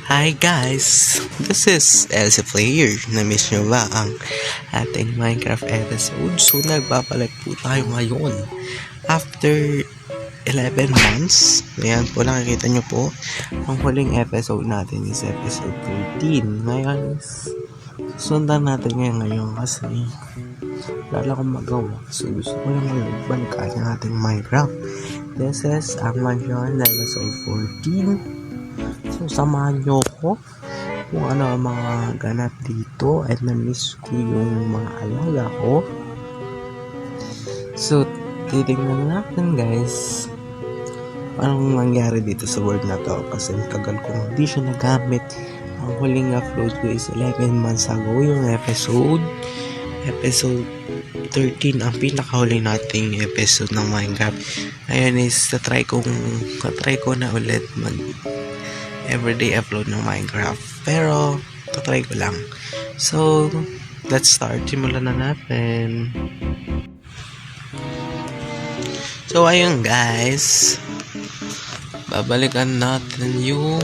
Hi guys! This is Elsie Player. Na-miss nyo ba ang ating Minecraft episode? So nagbabalik po tayo ngayon. After 11 months, ayan po nakikita nyo po, ang huling episode natin is episode 13. Ngayon is sundan natin ngayon kasi wala akong magawa. So gusto ko lang balikan ang ating Minecraft. This is ang Mansion episode 14. So, samahan nyo ko kung ano ang mga ganap dito at na-miss ko yung mga alaga ko. So, titignan natin guys anong nangyari dito sa world na to kasi tagal kong hindi siya nagamit. Ang huling upload ko is 11 months ago yung episode 13 ang pinakahuli nating episode ng Minecraft. Ayun is try ko na ulit mag everyday upload ng Minecraft, pero tatry ko lang. So let's start, simulan na natin. So ayun guys, babalikan natin yung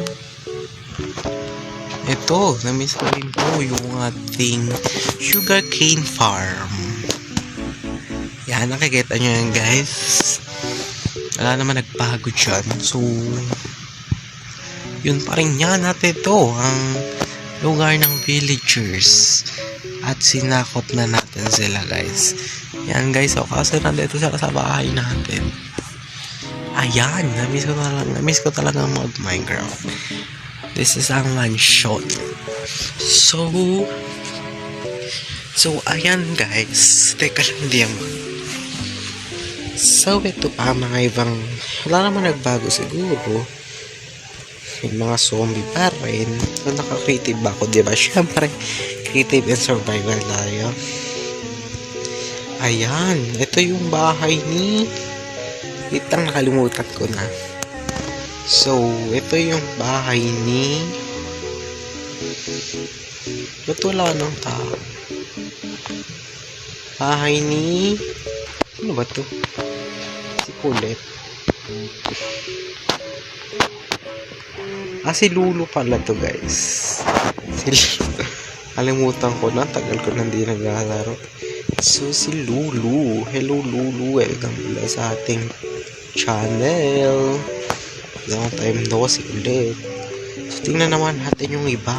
ito, na-miss ko rin po yung ating sugarcane farm. Yan, nakikita nyo yan guys, wala naman nagbago dyan. So yun pa rin yan natin ito, ang lugar ng villagers, at sinakop na natin sila guys. Yan guys, so kasi nandito sila sa bahay natin. Ayan, na-miss ko talaga mag Minecraft. This is ang mansion. So ayan guys, teka lang diyan. So ito pa mga ibang, wala naman nagbago siguro. May mga zombie pa rin. So, naka-creative ba ako, diba? Siyempre, creative and survival tayo. Ayan, ito yung bahay ni... Wait lang, nakalimutan ko na. So, ito yung bahay ni... Ba't wala nang tao? Bahay ni... Ano ba to? Si Colette. Si Lulu pala to guys. Kalimutan ko na, tagal ko na hindi naglalaro. So si Lulu, hello Lulu, welcome pala sa ating channel. Long time no see ulit. So tingnan naman natin yung iba.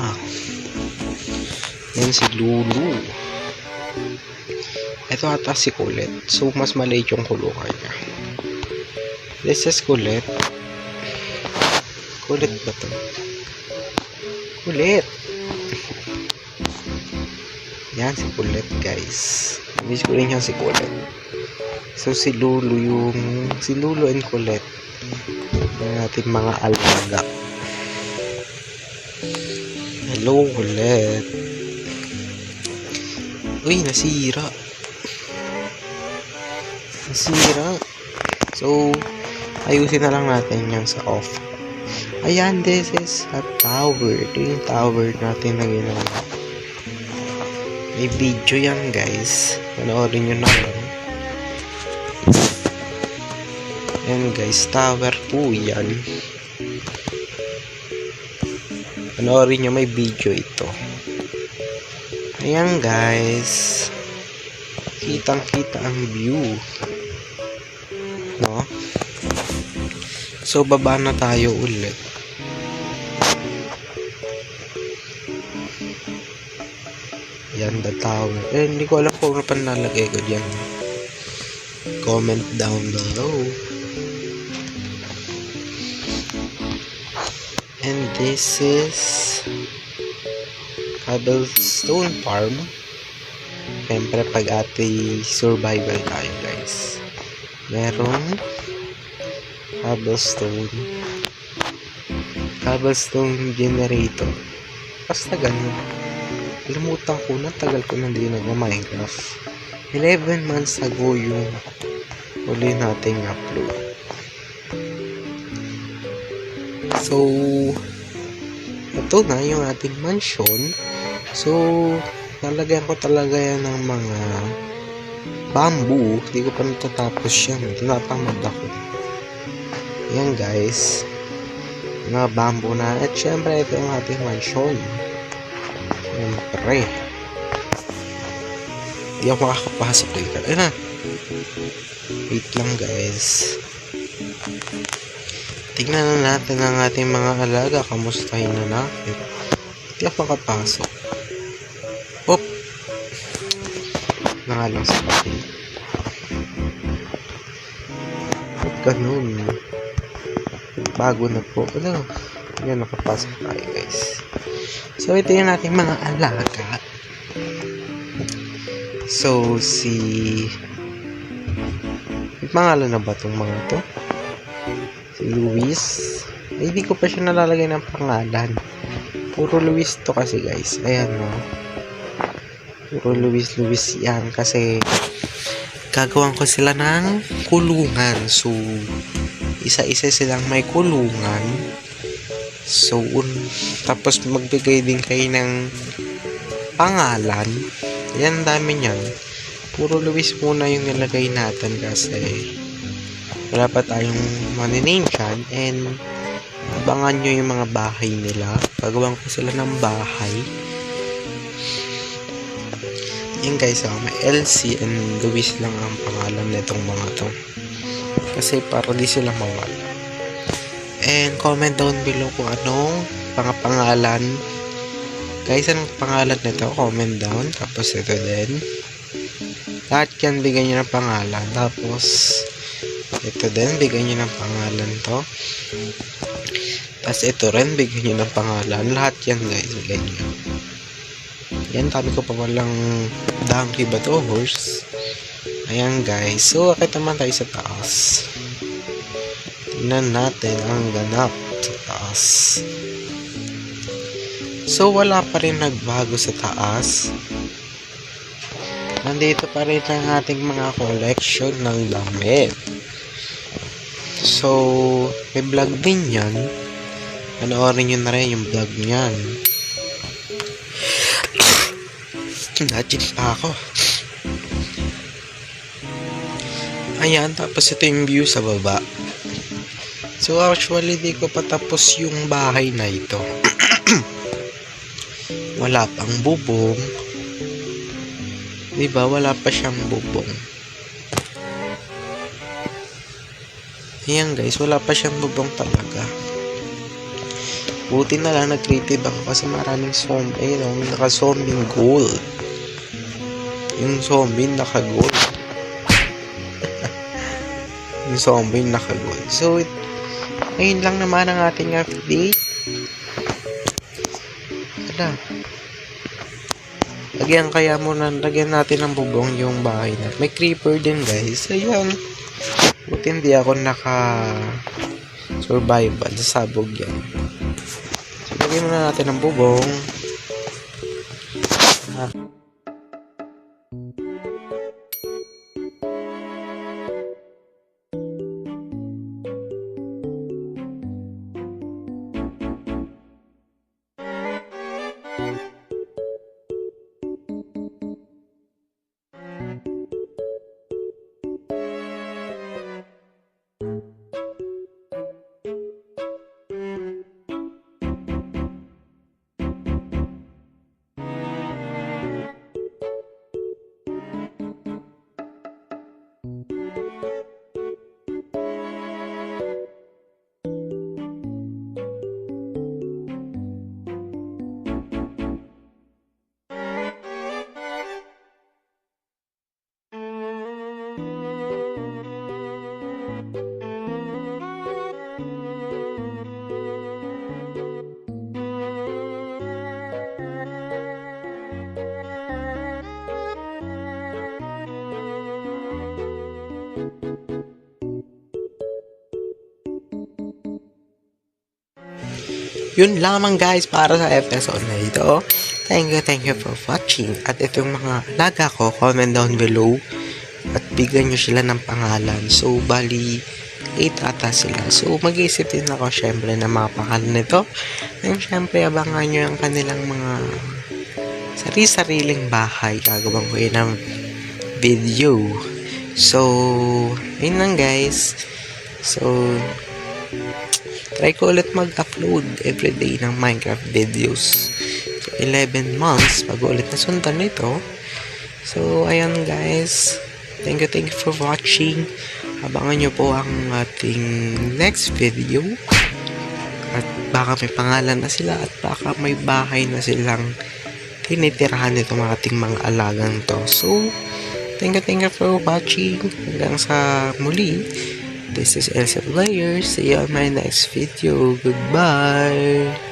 Yan si Lulu. Ito ata si Colette. So mas maliit yung kulungan niya. This is Colette. Colette ba to? Colette! Yan si Colette guys. Miss ko rin yan si Colette. So si Lulu and Colette. Yan natin mga alaga. Hello Colette. Uy, nasira. So ayusin na lang natin yan sa off. Ayan, this is a tower. Ito yung tower natin na ginawa. May video yan guys. Panoorin nyo naman. Ayan guys, tower po yan. Panoorin nyo, may video ito. Ayan guys. Kitang kita ang view. No? So baba na tayo ulit. Yan the tower. Hindi ko alam kung ano pa nalagay ko dyan. Comment down below. And this is cobblestone farm. Siyempre pag ati survival tayo guys. Merong cobblestone generator. Basta ganun. Limutan ko na, tagal ko na hindi nag-Minecraft. 11 months ago yung uli nating upload. So ito na yung ating mansion. So lalagyan ko talaga yan ng mga bamboo. Hindi ko pa natatapos yan. Tinatamad ako. Yan guys. mga bamboo na. At syempre, ito yung ating mansion. Syempre. Hindi ako makakapasok dito. Ayun na. Wait lang guys. Tignan na natin ang ating mga alaga. Kamustahin na natin. Hindi ako makapasok. Oop. Nangalang sa pati. Ba't ganun? Bago na po. Ano? Yan, nakapasok tayo guys. So, ito yung ating mga alaga. So, may pangalan na ba itong mga to? Si Luis. Ay, hindi ko pa siya nalalagay ng pangalan. Puro Luis to kasi guys. Ayan no. Puro Luis yan. Kasi gagawin ko sila ng kulungan. So, isa-isa silang may kulungan. So, tapos magbigay din kayo ng pangalan. Ayan, dami niyan. Puro Luis muna yung nilagay natin kasi wala pa tayong maniname dyan. And abangan nyo yung mga bahay nila. Gagawin ko sila ng bahay. Yan guys, may LC and Luis lang ang pangalan nitong mga to. Kasi para di sila mawala. And comment down below kung anong pangalan. Guys, anong pangalan nito? Comment down. Tapos ito din. Lahat yan bigyan nyo ng pangalan. Tapos ito din, bigyan nyo ng pangalan to. Tapos ito rin, bigyan nyo ng pangalan. Lahat yan guys, bigyan nyo. Yan, tabi ko pa walang donkey ba to? Horse. Ayan guys. So, akit naman tayo sa taas. Tingnan natin ang ganap sa taas. So, wala pa rin nagbago sa taas. Nandito pa rin ang ating mga collection ng damit. So, may vlog din yan. Panoorin nyo na rin yung vlog niyan. Nachin pa ako. Ayan, tapos ito yung view sa baba. So, actually, di ko pa tapos yung bahay na ito. Wala pang bubong. Diba? Wala pa siyang bubong. Ayan guys, wala pa siyang bubong talaga. Buti na lang nag-creative ako kasi maraming zombie. Ayun, naka-zombie gold. Yung zombie naka-gold. Yung zombie naka-gold. So, ayun lang naman ang ating update. Ada. Lagyan natin ng bubong yung bahay na. May creeper din guys. Ayan. Buti hindi ako naka-survival. Sabog yan. So, lagyan muna natin ng bubong. Yun lamang guys para sa episode na ito. Thank you for watching. At itong mga alaga ko, comment down below at bigyan nyo sila ng pangalan. So, bali 8 ata sila. So, mag-iisip din ako syempre ng mga pangalan nito. And syempre, abangan nyo ang kanilang mga sari-sariling bahay. Gagawin ko yun ng video. So, yun lang guys. So, try ko ulit mag-upload everyday ng Minecraft videos. So, 11 months bago ulit nasundan nito. So, ayan guys. Thank you for watching. Abangan nyo po ang ating next video. At baka may pangalan na sila at baka may bahay na silang tinitirahan nitong ating mga alagang to. So, thank you for watching. Hanggang sa muli. This is Elsa Player. See you on my next video. Goodbye.